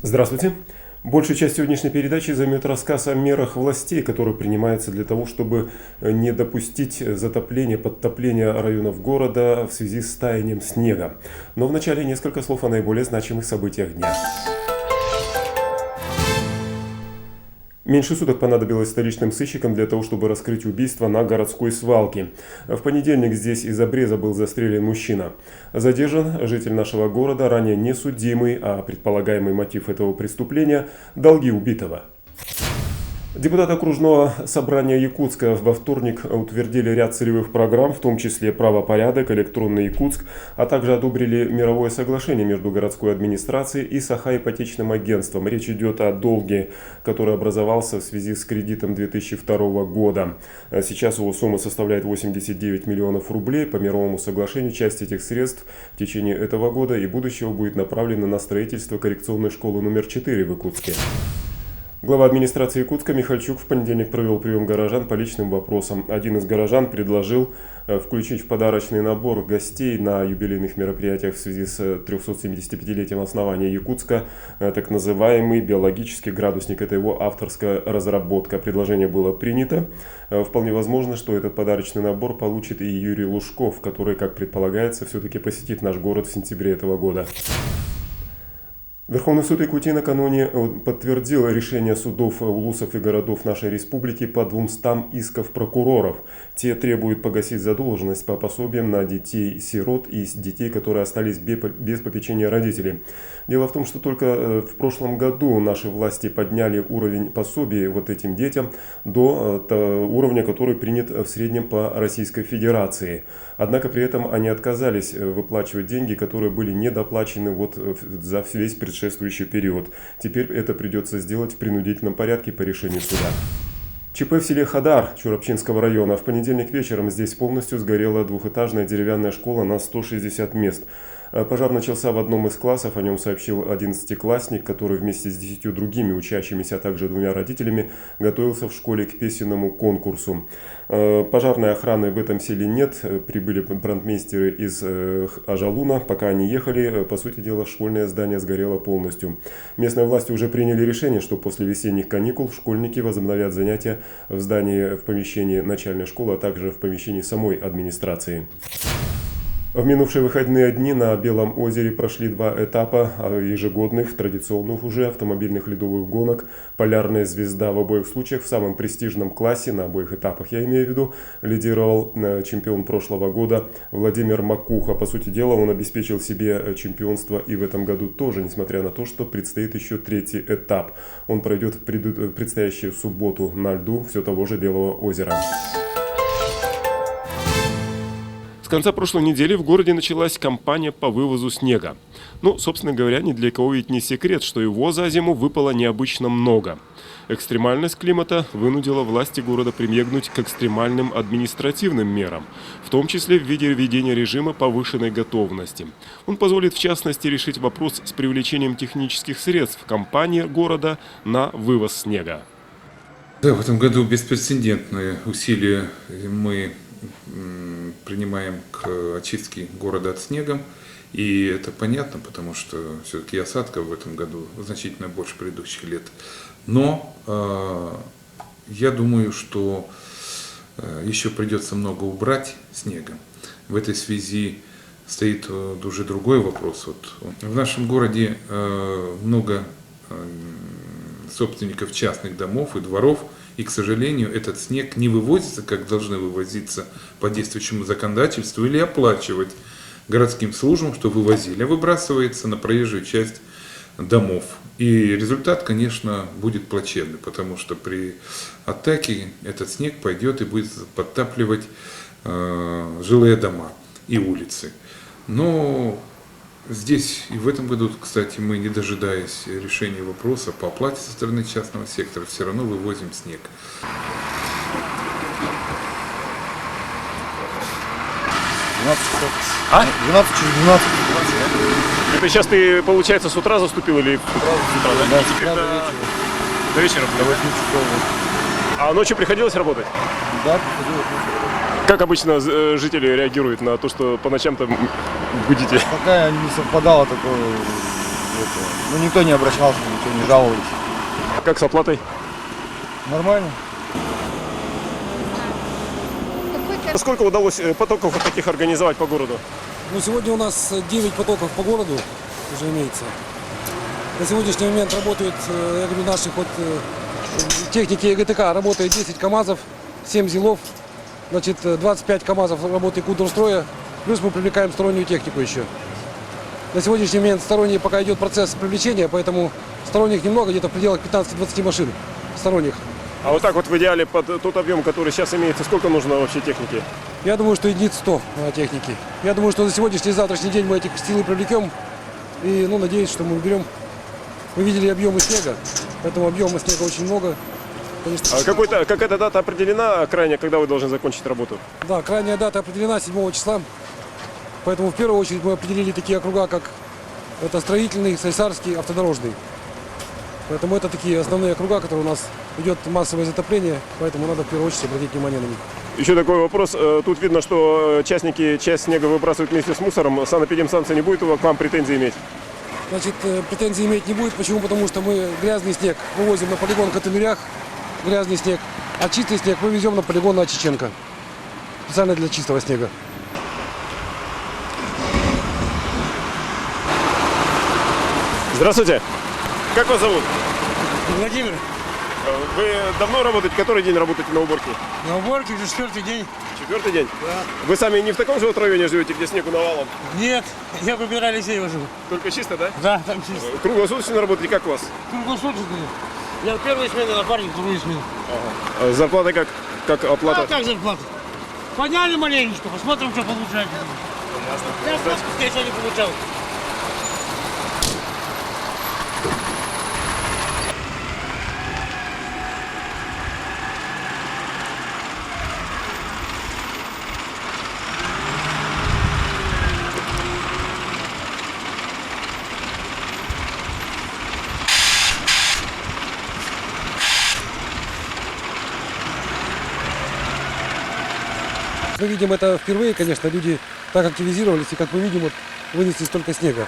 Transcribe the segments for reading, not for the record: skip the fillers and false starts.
Здравствуйте. Большую часть сегодняшней передачи займет рассказ о мерах властей, которые принимаются для того, чтобы не допустить затопления, подтопления районов города в связи с таянием снега. Но вначале несколько слов о наиболее значимых событиях дня. Меньше суток понадобилось столичным сыщикам для того, чтобы раскрыть убийство на городской свалке. В понедельник здесь из обреза был застрелен мужчина. Задержан житель нашего города, ранее не судимый, а предполагаемый мотив этого преступления – долги убитого. Депутаты окружного собрания Якутска во вторник утвердили ряд целевых программ, в том числе правопорядок, электронный Якутск, а также одобрили мировое соглашение между городской администрацией и Саха-ипотечным агентством. Речь идет о долге, который образовался в связи с кредитом 2002 года. Сейчас его сумма составляет 89 миллионов рублей. По мировому соглашению часть этих средств в течение этого года и будущего будет направлена на строительство коррекционной школы номер 4 в Якутске. Глава администрации Якутска Михальчук в понедельник провел прием горожан по личным вопросам. Один из горожан предложил включить в подарочный набор гостей на юбилейных мероприятиях в связи с 375-летием основания Якутска так называемый биологический градусник. Это его авторская разработка. Предложение было принято. Вполне возможно, что этот подарочный набор получит и Юрий Лужков, который, как предполагается, все-таки посетит наш город в сентябре этого года. Верховный суд Якутии накануне подтвердил решение судов улусов и городов нашей республики по 200 исков прокуроров. Те требуют погасить задолженность по пособиям на детей-сирот и детей, которые остались без попечения родителей. Дело в том, что только в прошлом году наши власти подняли уровень пособий вот этим детям до уровня, который принят в среднем по Российской Федерации. Однако при этом они отказались выплачивать деньги, которые были недоплачены за весь предшествующий период. Теперь это придется сделать в принудительном порядке по решению суда. ЧП в селе Хадар Чурапчинского района. В понедельник вечером здесь полностью сгорела двухэтажная деревянная школа на 160 мест. Пожар начался в одном из классов, о нем сообщил 11-классник, который вместе с 10 другими учащимися, а также двумя родителями, готовился в школе к песенному конкурсу. Пожарной охраны в этом селе нет, прибыли брандмейстеры из Ажалуна. Пока они ехали, по сути дела, школьное здание сгорело полностью. Местные власти уже приняли решение, что после весенних каникул школьники возобновят занятия в здании, в помещении начальной школы, а также в помещении самой администрации. В минувшие выходные дни на Белом озере прошли два этапа ежегодных, традиционных уже автомобильных ледовых гонок. «Полярная звезда» в обоих случаях в самом престижном классе, на обоих этапах, я имею в виду, лидировал чемпион прошлого года Владимир Макуха. По сути дела, он обеспечил себе чемпионство и в этом году тоже, несмотря на то, что предстоит еще третий этап. Он пройдет в предстоящую субботу на льду все того же Белого озера. С конца прошлой недели в городе началась кампания по вывозу снега. Собственно говоря, ни для кого ведь не секрет, что его за зиму выпало необычно много. Экстремальность климата вынудила власти города прибегнуть к экстремальным административным мерам, в том числе в виде введения режима повышенной готовности. Он позволит в частности решить вопрос с привлечением технических средств компании города на вывоз снега. Да, в этом году беспрецедентные усилия мы принимаем к очистке города от снега. И это понятно, потому что все-таки осадков в этом году значительно больше предыдущих лет. Но я думаю, что еще придется много убрать снега. В этой связи стоит уже другой вопрос. В нашем городе много собственников частных домов и дворов. И, к сожалению, этот снег не вывозится, как должны вывозиться по действующему законодательству, или оплачивать городским службам, что вывозили, а выбрасывается на проезжую часть домов. И результат, конечно, будет плачевный, потому что при атаке этот снег пойдет и будет подтапливать жилые дома и улицы. Но здесь и в этом году, кстати, мы, не дожидаясь решения вопроса по оплате со стороны частного сектора, все равно вывозим снег. А? 12 через 12. Это сейчас ты, получается, с утра заступил или? С утра, да? И теперь до вечера? До 8 часов. А ночью приходилось работать? Да, приходилось. Как обычно жители реагируют на то, что по ночам там гудите? Пока не совпадало такое Ну, никто не обращался, ничего не жаловались. Как с оплатой? Нормально. Сколько удалось потоков вот таких организовать по городу? Ну, сегодня у нас 9 потоков по городу уже имеется. На сегодняшний момент работают, я говорю, наших вот техники ГТК работает 10 КАМАЗов, 7 ЗИЛов, значит, 25 КАМАЗов работает Кудорстроя, плюс мы привлекаем стороннюю технику еще. На сегодняшний момент сторонние пока идет процесс привлечения, поэтому сторонних немного, где-то в пределах 15-20 машин сторонних. А вот так вот в идеале под тот объем, который сейчас имеется, сколько нужно вообще техники? Я думаю, что единиц 100 техники. Я думаю, что за сегодняшний и завтрашний день мы этих силы привлекем. И, ну, надеюсь, что мы уберем. Вы видели объемы снега, поэтому объема снега очень много. Конечно. А какая-то дата определена крайне, когда вы должны закончить работу? Да, крайняя дата определена 7 числа. Поэтому в первую очередь мы определили такие округа, как это строительный, сайсарский, автодорожный. Поэтому это такие основные округа, которые у нас идет массовое затопление, поэтому надо в первую очередь обратить внимание на них. Еще такой вопрос. Тут видно, что частники часть снега выбрасывают вместе с мусором. Санэпидемстанция не будет к вам претензий иметь? Значит, претензий иметь не будет. Почему? Потому что мы грязный снег вывозим на полигон Катамирях, грязный снег, а чистый снег мы везем на полигон Очиченко. Специально для чистого снега. Здравствуйте. Как вас зовут? Владимир, Вы давно работаете? Который день работаете на уборке? на уборке уже 4-й день. 4-й день? Да. Вы сами не в таком же вот районе живете, где снегу навалом? Нет, я в Алексеева живу. Только чисто, да? Да, там чисто. Круглосуточно работаете, как у вас? Круглосуточно. Я первую смену, напарник вторую смену. Зарплата как? Как оплата? А как зарплата? Подняли маленечко, посмотрим, что получается. Я еще не получал. Мы видим это впервые, конечно, люди так активизировались, и как мы видим, вот, вынесли столько снега.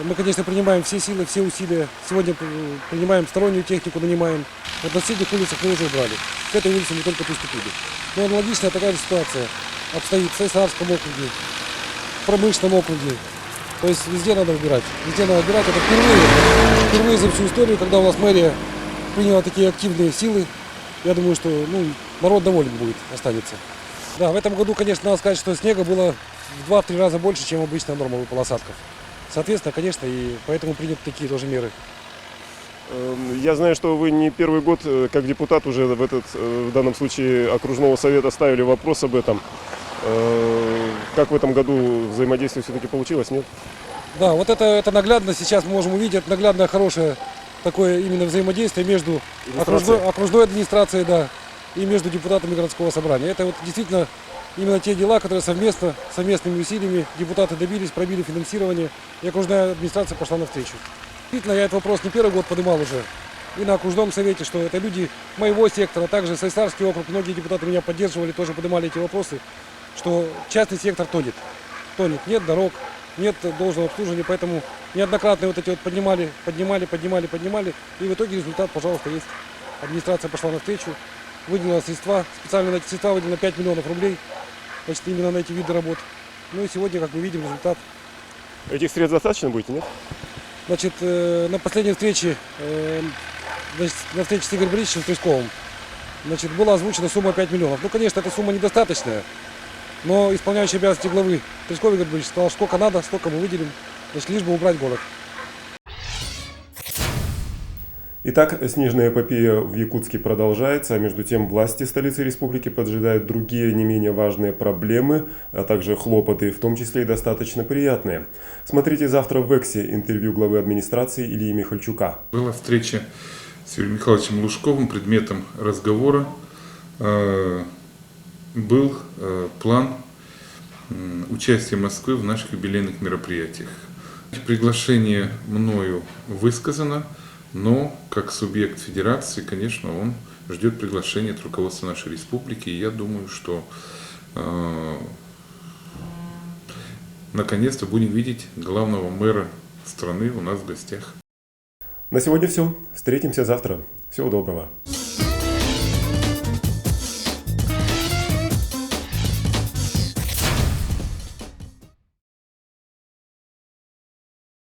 Мы, конечно, принимаем все силы, все усилия. Сегодня принимаем стороннюю технику, нанимаем. Вот на соседних улицах мы уже убрали. К этой улице мы только приступили. Но аналогичная такая же ситуация обстоит в Сайсарском округе, в Промышленном округе. То есть везде надо убирать. Везде надо убирать. Это впервые за всю историю, когда у нас мэрия приняла такие активные силы. Я думаю, что народ доволен будет, останется. Да, в этом году, конечно, надо сказать, что снега было в 2-3 раза больше, чем обычная норма выпала осадков. Соответственно, конечно, и поэтому приняты такие тоже меры. Я знаю, что вы не первый год как депутат уже в данном случае окружного совета ставили вопрос об этом. Как в этом году взаимодействие все-таки получилось, нет? Да, вот это наглядно сейчас мы можем увидеть, это наглядное хорошее такое именно взаимодействие между окружной администрацией, да, и между депутатами городского собрания. Это вот действительно именно те дела, которые совместными усилиями депутаты добились, пробили финансирование, и окружная администрация пошла навстречу. Действительно, я этот вопрос не первый год поднимал уже и на окружном совете, что это люди моего сектора, также Сайсарский округ, многие депутаты меня поддерживали, тоже поднимали эти вопросы, что частный сектор тонет, нет дорог, нет должного обслуживания, поэтому неоднократно вот эти вот поднимали, и в итоге результат, пожалуйста, есть. Администрация пошла навстречу, выделила средства, специально на эти средства выделено 5 миллионов рублей, значит, именно на эти виды работ. Ну и сегодня, как мы видим, результат. Этих средств достаточно будет, нет? Значит, на последней встрече, на встрече с Игорем Борисовичем Тресковым, значит, была озвучена сумма 5 миллионов. Ну, конечно, эта сумма недостаточная, но исполняющий обязанности главы Тресков Игорь Борисович сказал, сколько надо, столько мы выделим, значит, лишь бы убрать город. Итак, снежная эпопея в Якутске продолжается, а между тем власти столицы республики поджидают другие не менее важные проблемы, а также хлопоты, в том числе и достаточно приятные. Смотрите завтра в Эксе интервью главы администрации Ильи Михальчука. Была встреча с Юрием Михайловичем Лужковым, предметом разговора был план участия Москвы в наших юбилейных мероприятиях. Приглашение мною высказано, но как субъект федерации, конечно, он ждет приглашения от руководства нашей республики. И я думаю, что наконец-то будем видеть главного мэра страны у нас в гостях. На сегодня все. Встретимся завтра. Всего доброго.